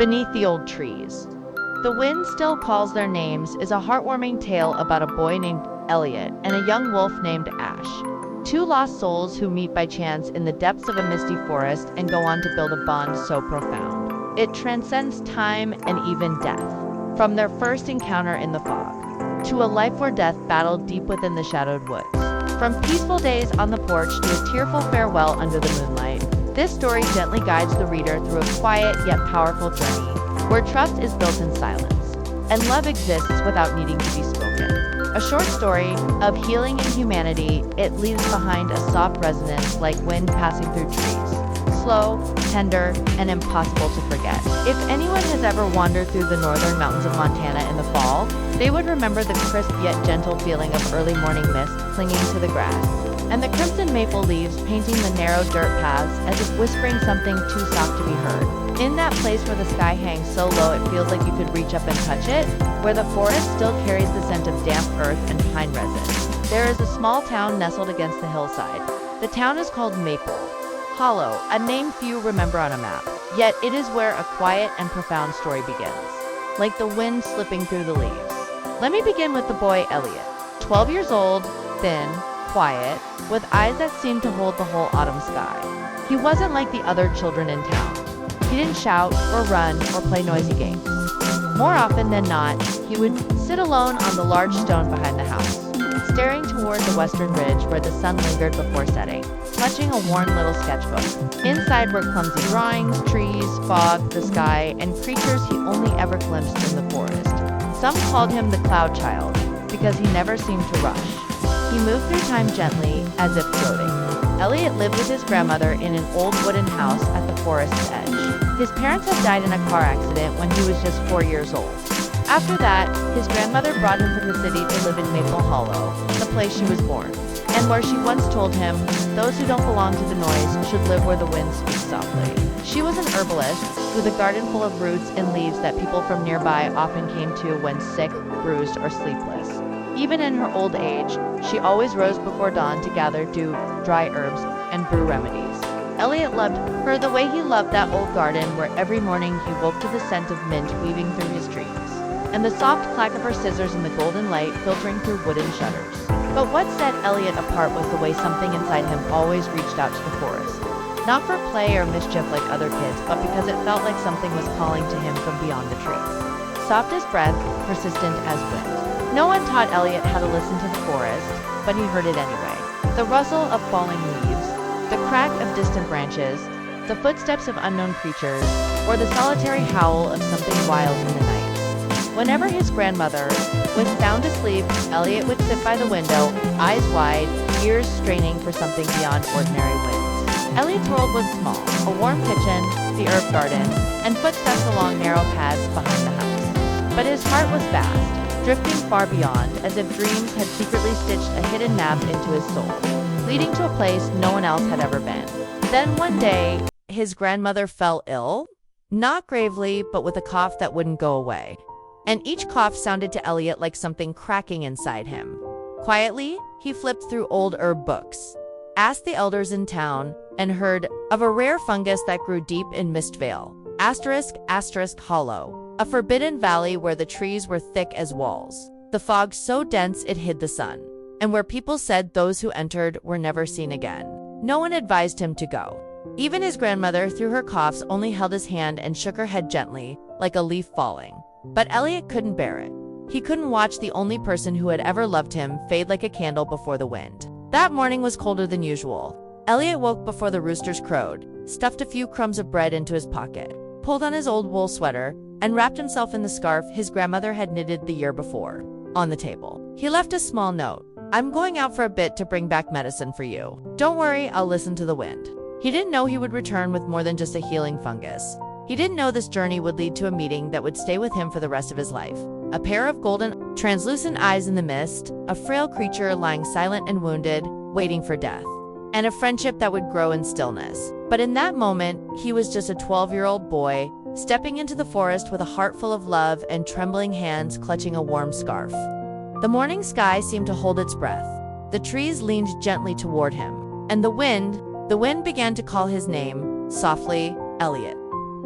Beneath the Old Trees. The Wind Still Calls Their Names is a heartwarming tale about a boy named Elliot and a young wolf named Ash. Two lost souls who meet by chance in the depths of a misty forest and go on to build a bond so profound. It transcends time and even death. From their first encounter in the fog, to a life-or-death battle deep within the shadowed woods. From peaceful days on the porch to a tearful farewell under the moonlight, this story gently guides the reader through a quiet yet powerful journey, where trust is built in silence, and love exists without needing to be spoken. A short story of healing and humanity, it leaves behind a soft resonance like wind passing through trees. Slow, tender, and impossible to forget. If anyone has ever wandered through the northern mountains of Montana in the fall, they would remember the crisp yet gentle feeling of early morning mist clinging to the grass, and the crimson maple leaves painting the narrow dirt paths as if whispering something too soft to be heard. In that place where the sky hangs so low it feels like you could reach up and touch it, where the forest still carries the scent of damp earth and pine resin, there is a small town nestled against the hillside. The town is called Maple Hollow, a name few remember on a map, yet it is where a quiet and profound story begins, like the wind slipping through the leaves. Let me begin with the boy Elliot. 12 years old, thin, quiet, with eyes that seemed to hold the whole autumn sky. He wasn't like the other children in town. He didn't shout or run or play noisy games. More often than not, he would sit alone on the large stone behind the house, staring toward the western ridge where the sun lingered before setting, clutching a worn little sketchbook. Inside were clumsy drawings, trees, fog, the sky, and creatures he only ever glimpsed in the forest. Some called him the Cloud Child, because he never seemed to rush. He moved through time gently, as if floating. Elliot lived with his grandmother in an old wooden house at the forest's edge. His parents had died in a car accident when he was just 4 years old. After that, his grandmother brought him from the city to live in Maple Hollow, the place she was born, and where she once told him, those who don't belong to the noise should live where the wind speaks softly. She was an herbalist, with a garden full of roots and leaves that people from nearby often came to when sick, bruised, or sleepless. Even in her old age, she always rose before dawn to gather dew, dry herbs, and brew remedies. Elliot loved her the way he loved that old garden where every morning he woke to the scent of mint weaving through his trees, and the soft clack of her scissors in the golden light filtering through wooden shutters. But what set Elliot apart was the way something inside him always reached out to the forest. Not for play or mischief like other kids, but because it felt like something was calling to him from beyond the trees. Soft as breath, persistent as wind. No one taught Elliot how to listen to the forest, but he heard it anyway. The rustle of falling leaves, the crack of distant branches, the footsteps of unknown creatures, or the solitary howl of something wild in the night. Whenever his grandmother was sound asleep, Elliot would sit by the window, eyes wide, ears straining for something beyond ordinary winds. Elliot's world was small, a warm kitchen, the herb garden, and footsteps along narrow paths behind the house. But his heart was vast, drifting far beyond, as if dreams had secretly stitched a hidden map into his soul, leading to a place no one else had ever been. Then one day, his grandmother fell ill, not gravely, but with a cough that wouldn't go away. And each cough sounded to Elliot like something cracking inside him. Quietly, he flipped through old herb books, asked the elders in town, and heard of a rare fungus that grew deep in Mistvale, *** Hollow, a forbidden valley where the trees were thick as walls, the fog so dense it hid the sun, and where people said those who entered were never seen again. No one advised him to go. Even his grandmother, through her coughs, only held his hand and shook her head gently, like a leaf falling. But Elliot couldn't bear it. He couldn't watch the only person who had ever loved him fade like a candle before the wind. That morning was colder than usual. Elliot woke before the roosters crowed, stuffed a few crumbs of bread into his pocket, pulled on his old wool sweater, and wrapped himself in the scarf his grandmother had knitted the year before. On the table, he left a small note. "I'm going out for a bit to bring back medicine for you. Don't worry, I'll listen to the wind." He didn't know he would return with more than just a healing fungus. He didn't know this journey would lead to a meeting that would stay with him for the rest of his life. A pair of golden, translucent eyes in the mist, a frail creature lying silent and wounded, waiting for death, and a friendship that would grow in stillness. But in that moment, he was just a 12-year-old boy, stepping into the forest with a heart full of love and trembling hands clutching a warm scarf. The morning sky seemed to hold its breath. The trees leaned gently toward him, and the wind began to call his name, softly, Elliot.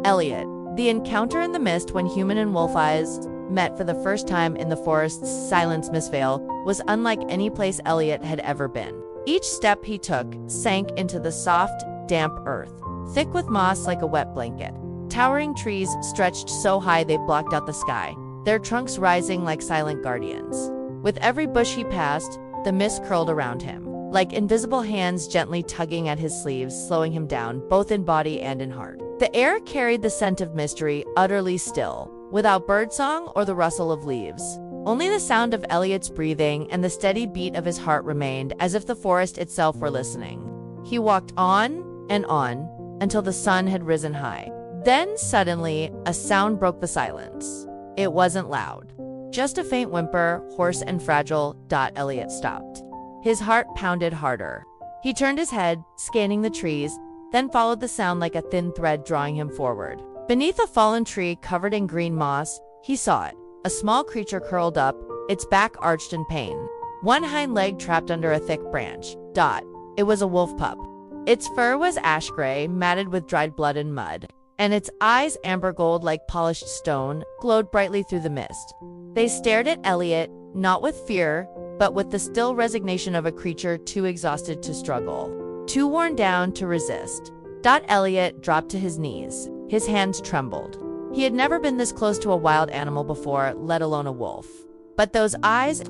Elliot. The encounter in the mist when human and wolf eyes met for the first time in the forest's silence Mistvale was unlike any place Elliot had ever been. Each step he took sank into the soft, damp earth, thick with moss like a wet blanket. Towering trees stretched so high they blocked out the sky, their trunks rising like silent guardians. With every bush he passed, the mist curled around him, like invisible hands gently tugging at his sleeves, slowing him down, both in body and in heart. The air carried the scent of mystery, utterly still, without birdsong or the rustle of leaves. Only the sound of Elliot's breathing and the steady beat of his heart remained, as if the forest itself were listening. He walked on and on until the sun had risen high. Then, suddenly, a sound broke the silence. It wasn't loud. Just a faint whimper, hoarse and fragile. Elliot stopped. His heart pounded harder. He turned his head, scanning the trees, then followed the sound like a thin thread drawing him forward. Beneath a fallen tree covered in green moss, he saw it. A small creature curled up, its back arched in pain. One hind leg trapped under a thick branch. It was a wolf pup. Its fur was ash gray, matted with dried blood and mud, and its eyes, amber gold like polished stone, glowed brightly through the mist. They stared at Elliot, not with fear, but with the still resignation of a creature too exhausted to struggle, too worn down to resist. Elliot dropped to his knees. His hands trembled. He had never been this close to a wild animal before, let alone a wolf. But those eyes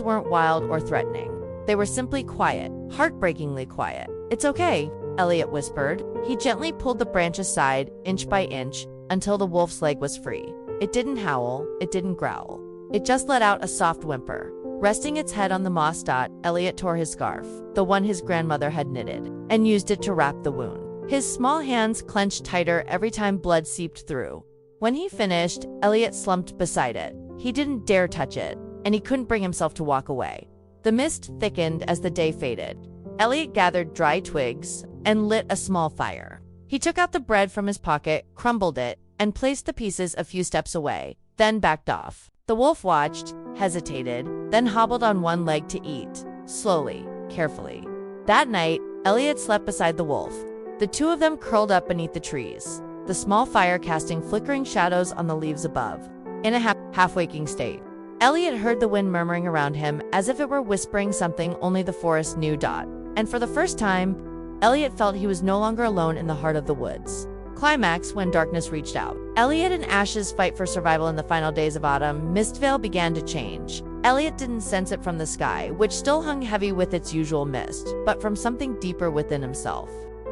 weren't wild or threatening. They were simply quiet, heartbreakingly quiet. "It's okay," Elliot whispered. He gently pulled the branch aside, inch by inch, until the wolf's leg was free. It didn't howl, it didn't growl. It just let out a soft whimper. Resting its head on the moss. Elliot tore his scarf, the one his grandmother had knitted, and used it to wrap the wound. His small hands clenched tighter every time blood seeped through. When he finished, Elliot slumped beside it. He didn't dare touch it, and he couldn't bring himself to walk away. The mist thickened as the day faded. Elliot gathered dry twigs and lit a small fire. He took out the bread from his pocket, crumbled it, and placed the pieces a few steps away, then backed off. The wolf watched, hesitated, then hobbled on one leg to eat, slowly, carefully. That night, Elliot slept beside the wolf. The two of them curled up beneath the trees, the small fire casting flickering shadows on the leaves above. In a half-waking state, Elliot heard the wind murmuring around him as if it were whispering something only the forest knew. And for the first time, Elliot felt he was no longer alone in the heart of the woods. Climax when darkness reached out. Elliot and Ash's fight for survival in the final days of autumn. Mistvale began to change. Elliot didn't sense it from the sky, which still hung heavy with its usual mist, but from something deeper within himself.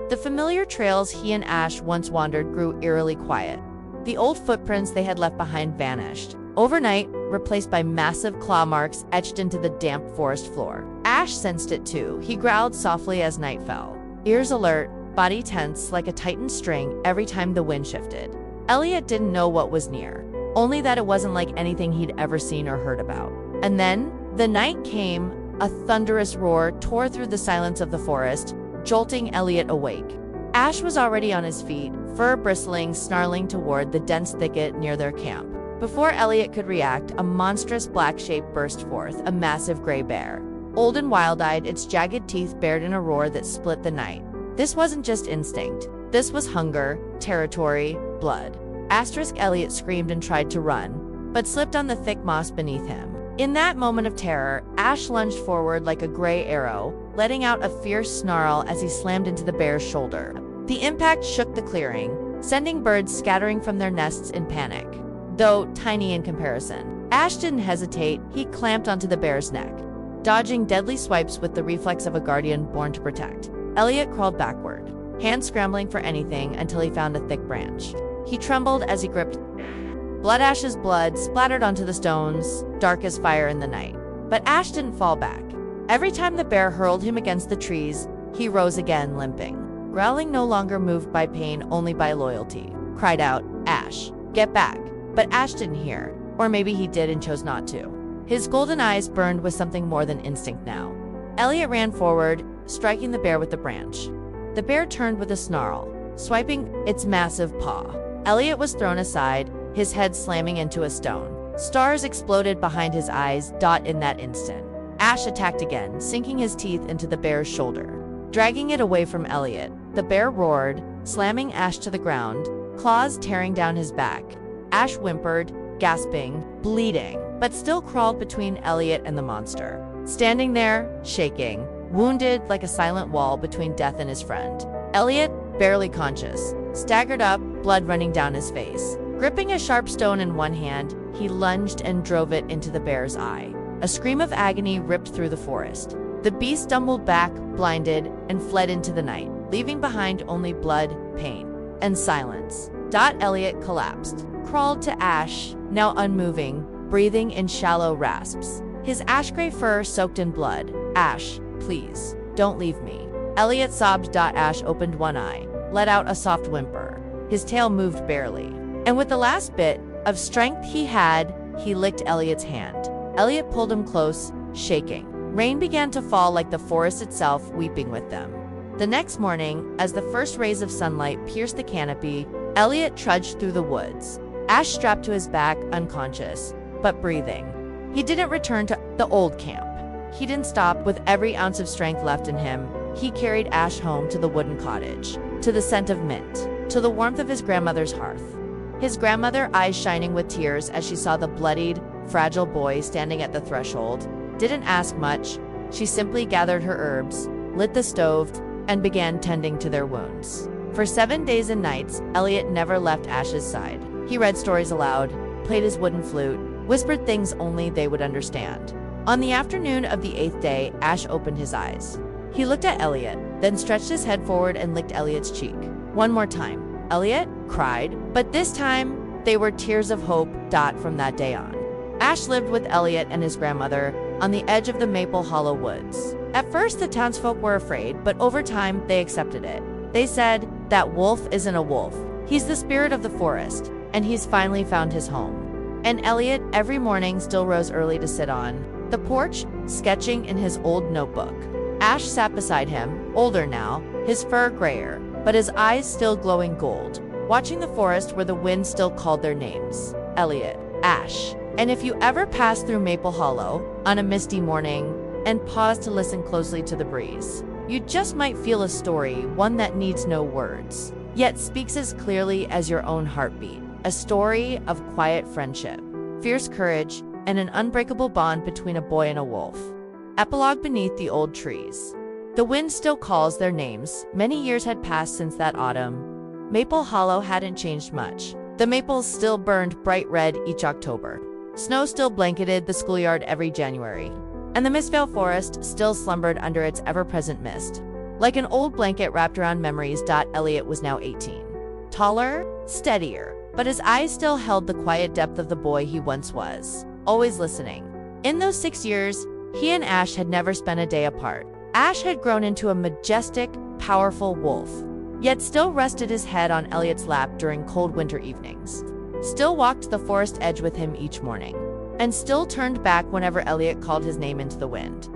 The familiar trails he and Ash once wandered grew eerily quiet. The old footprints they had left behind vanished, overnight replaced by massive claw marks etched into the damp forest floor. Ash sensed it too. He growled softly as night fell, ears alert, body tense like a tightened string every time the wind shifted. Elliot didn't know what was near, only that it wasn't like anything he'd ever seen or heard about. And then, the night came. A thunderous roar tore through the silence of the forest, jolting Elliot awake. Ash was already on his feet, fur bristling, snarling toward the dense thicket near their camp. Before Elliot could react, a monstrous black shape burst forth, a massive gray bear. Old and wild-eyed, its jagged teeth bared in a roar that split the night. This wasn't just instinct. This was hunger, territory, blood. Elliot screamed and tried to run, but slipped on the thick moss beneath him. In that moment of terror, Ash lunged forward like a gray arrow, letting out a fierce snarl as he slammed into the bear's shoulder. The impact shook the clearing, sending birds scattering from their nests in panic. Though tiny in comparison, Ash didn't hesitate. He clamped onto the bear's neck, dodging deadly swipes with the reflex of a guardian born to protect. Elliot crawled backward, hands scrambling for anything until he found a thick branch. He trembled as he gripped. Ash's blood splattered onto the stones, dark as fire in the night. But Ash didn't fall back. Every time the bear hurled him against the trees, he rose again, limping. Growling, no longer moved by pain, only by loyalty, cried out, "Ash, get back." But Ash didn't hear, or maybe he did and chose not to. His golden eyes burned with something more than instinct now. Elliot ran forward, striking the bear with the branch. The bear turned with a snarl, swiping its massive paw. Elliot was thrown aside, his head slamming into a stone. Stars exploded behind his eyes. In that instant, Ash attacked again, sinking his teeth into the bear's shoulder, dragging it away from Elliot. The bear roared, slamming Ash to the ground, claws tearing down his back. Ash whimpered, gasping, bleeding, but still crawled between Elliot and the monster, standing there, shaking, wounded like a silent wall between death and his friend. Elliot, barely conscious, staggered up, blood running down his face. Gripping a sharp stone in one hand, he lunged and drove it into the bear's eye. A scream of agony ripped through the forest. The beast stumbled back, blinded, and fled into the night, leaving behind only blood, pain, and silence. Elliot collapsed, crawled to Ash, now unmoving, breathing in shallow rasps. His ash-gray fur soaked in blood. "Ash, please, don't leave me." Elliot sobbed. Ash opened one eye, let out a soft whimper. His tail moved barely. And with the last bit of strength he had, he licked Elliot's hand. Elliot pulled him close, shaking. Rain began to fall like the forest itself, weeping with them. The next morning, as the first rays of sunlight pierced the canopy, Elliot trudged through the woods. Ash strapped to his back, unconscious, but breathing. He didn't return to the old camp. He didn't stop. With every ounce of strength left in him, he carried Ash home to the wooden cottage, to the scent of mint, to the warmth of his grandmother's hearth. His grandmother, eyes shining with tears as she saw the bloodied, fragile boy standing at the threshold, didn't ask much. She simply gathered her herbs, lit the stove, and began tending to their wounds. For 7 days and nights, Elliot never left Ash's side. He read stories aloud, played his wooden flute, whispered things only they would understand. On the afternoon of the 8th day, Ash opened his eyes. He looked at Elliot, then stretched his head forward and licked Elliot's cheek. One more time. Elliot cried, but this time they were tears of hope. From that day on, Ash lived with Elliot and his grandmother on the edge of the Maple Hollow woods. At first, the townsfolk were afraid, but over time, they accepted it. They said, "That wolf isn't a wolf. He's the spirit of the forest, and he's finally found his home." And Elliot every morning still rose early to sit on the porch, sketching in his old notebook. Ash sat beside him, older now, his fur grayer, but his eyes still glowing gold, watching the forest where the wind still called their names. Elliot, Ash. And if you ever pass through Maple Hollow on a misty morning and pause to listen closely to the breeze, you just might feel a story, one that needs no words, yet speaks as clearly as your own heartbeat. A story of quiet friendship, fierce courage, and an unbreakable bond between a boy and a wolf. Epilogue. Beneath the old trees, the wind still calls their names. Many years had passed since that autumn. Maple Hollow hadn't changed much. The maples still burned bright red each October. Snow still blanketed the schoolyard every January. And the Mistvale Forest still slumbered under its ever-present mist, like an old blanket wrapped around memories. Elliot was now 18. Taller, steadier, but his eyes still held the quiet depth of the boy he once was, always listening. In those 6 years, he and Ash had never spent a day apart. Ash had grown into a majestic, powerful wolf, yet still rested his head on Elliot's lap during cold winter evenings, still walked the forest edge with him each morning, and still turned back whenever Elliot called his name into the wind.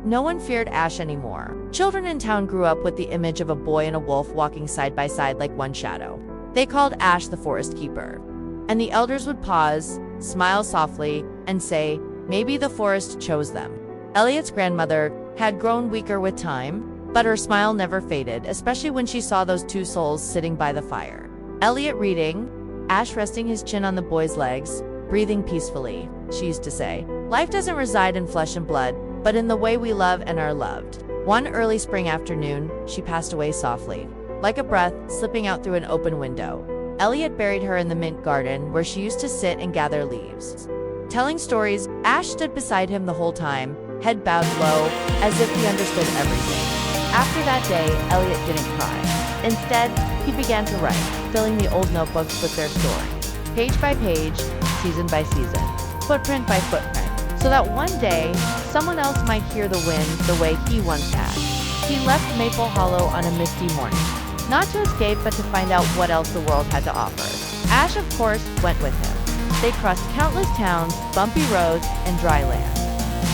No one feared Ash anymore. Children in town grew up with the image of a boy and a wolf walking side by side like one shadow. They called Ash the Forest Keeper. And the elders would pause, smile softly, and say, maybe the forest chose them. Elliot's grandmother had grown weaker with time, but her smile never faded, especially when she saw those two souls sitting by the fire. Elliot reading, Ash resting his chin on the boy's legs, breathing peacefully. She used to say, life doesn't reside in flesh and blood, but in the way we love and are loved. One early spring afternoon, she passed away softly, like a breath slipping out through an open window. Elliot buried her in the mint garden where she used to sit and gather leaves. Telling stories, Ash stood beside him the whole time, head bowed low, as if he understood everything. After that day, Elliot didn't cry. Instead, he began to write, filling the old notebooks with their stories, page by page, season by season, footprint by footprint, so that one day, someone else might hear the wind the way he once had. He left Maple Hollow on a misty morning, not to escape but to find out what else the world had to offer. Ash, of course, went with him. They crossed countless towns, bumpy roads, and dry land.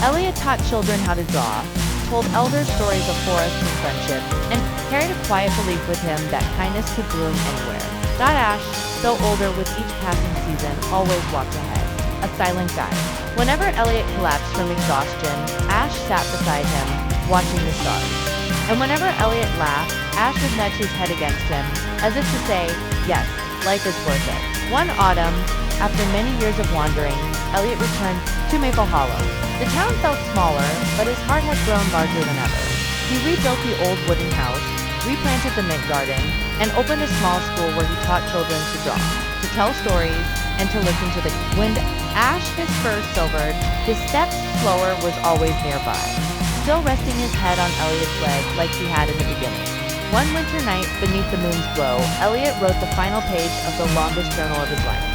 Elliot taught children how to draw, told elders stories of forest and friendship, and carried a quiet belief with him that kindness could bloom anywhere. Ash, though older with each passing season, always walked ahead, a silent guide. Whenever Elliot collapsed from exhaustion, Ash sat beside him, watching the stars. And whenever Elliot laughed, Ash would nudge his head against him, as if to say, yes, life is worth it. One autumn, after many years of wandering, Elliot returned to Maple Hollow. The town felt smaller, but his heart had grown larger than ever. He rebuilt the old wooden house, replanted the mint garden, and opened a small school where he taught children to draw, to tell stories, and to listen to the wind. Ash, his fur silvered, his steps slower, was always nearby, still resting his head on Elliot's leg like he had in the beginning. One winter night, beneath the moon's glow, Elliot wrote the final page of the longest journal of his life.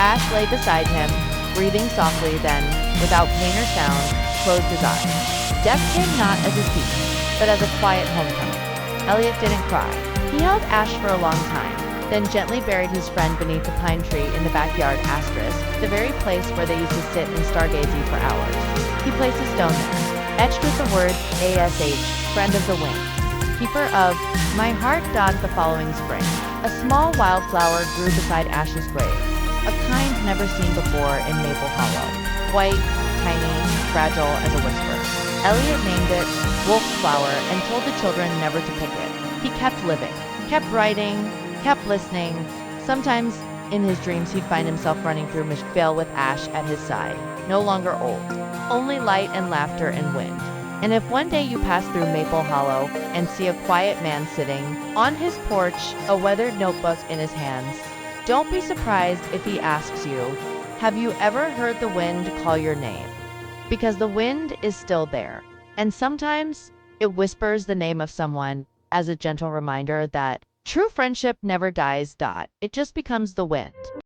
Ash lay beside him, breathing softly, then, without pain or sound, closed his eyes. Death came not as a thief, but as a quiet homecoming. Elliot didn't cry. He held Ash for a long time, then gently buried his friend beneath the pine tree in the backyard, the very place where they used to sit in stargazing for hours. He placed a stone there, etched with the words ASH, friend of the wind, keeper of my heart. The following spring, a small wildflower grew beside Ash's grave, a kind never seen before in Maple Hollow, white, tiny, fragile as a whisper. Elliot named it Wolf Flower and told the children never to pick it. He kept living, kept writing, kept listening. Sometimes, in his dreams, he'd find himself running through Mishvale with Ash at his side, no longer old, only light and laughter and wind. And if one day you pass through Maple Hollow and see a quiet man sitting on his porch, a weathered notebook in his hands, don't be surprised if he asks you, have you ever heard the wind call your name? Because the wind is still there, and sometimes it whispers the name of someone as a gentle reminder that true friendship never dies. It just becomes the wind.